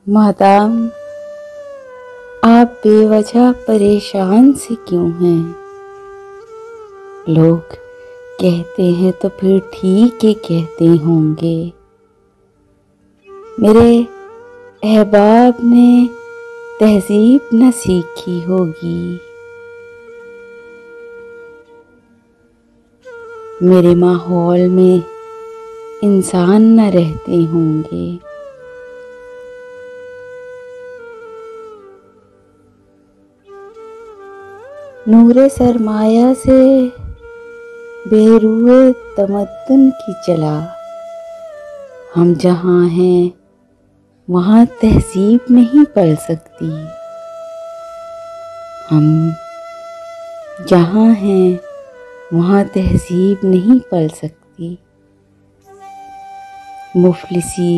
Madame आप बेवजह परेशान से क्यों हैं? लोग कहते हैं तो फिर ठीक ही कहते होंगे। मेरे अहबाब ने तहजीब न सीखी होगी। मेरे माहौल में इंसान न रहते होंगे। नूरे सरमाया से बेरुए तमद्दुन की चला। हम जहाँ हैं वहाँ तहजीब नहीं पल सकती। हम जहाँ हैं वहाँ तहजीब नहीं पल सकती। मुफलिसी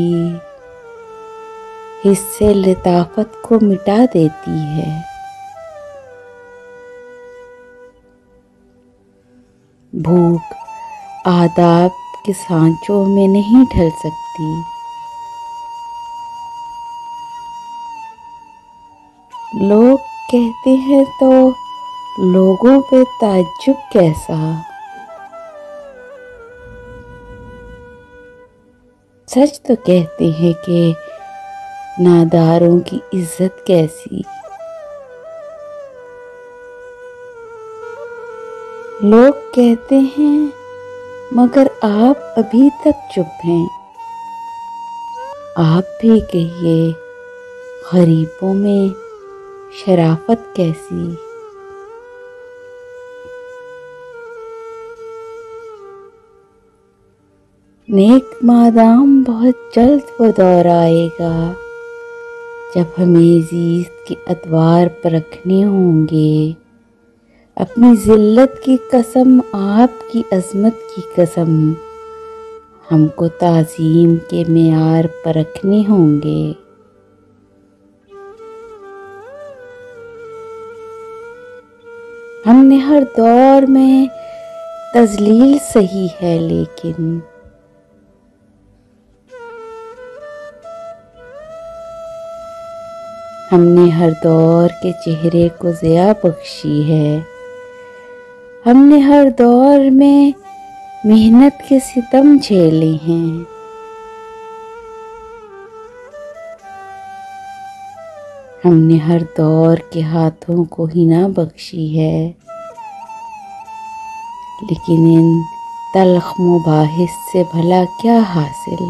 हिस्से लताफत को मिटा देती है। भूख आदाब के सांचों में नहीं ढल सकती। लोग कहते हैं तो लोगों पे ताज्जुब कैसा। सच तो कहते हैं कि नादारों की इज्जत कैसी। लोग कहते हैं मगर आप अभी तक चुप हैं। आप भी कहिए गरीबों में शराफत कैसी। नेक मादाम बहुत जल्द वो दौर आएगा जब हमें जीत के अतवार परखने होंगे। अपनी जिल्लत की कसम आपकी अजमत की कसम हमको ताज़ीम के मेयार परखने होंगे। हमने हर दौर में तजलील सही है लेकिन हमने हर दौर के चेहरे को ज़िया बख्शी है। हमने हर दौर में मेहनत के सितम झेले हैं। हमने हर दौर के हाथों को हिना बख्शी है। लेकिन इन तल्ख मुबाहिस से भला क्या हासिल।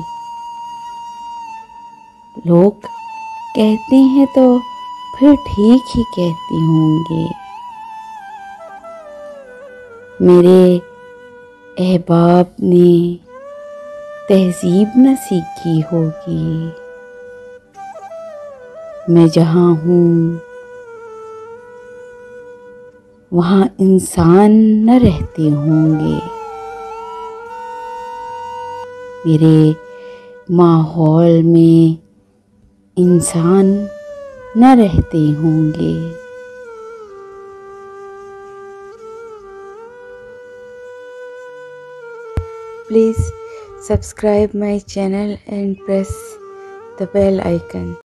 लोग कहते हैं तो फिर ठीक ही कहते होंगे। मेरे अहबाब ने तहजीब न सीखी होगी। मैं जहाँ हूँ वहाँ इंसान न रहते होंगे। मेरे माहौल में इंसान न रहते होंगे। Please subscribe my channel and press the bell icon.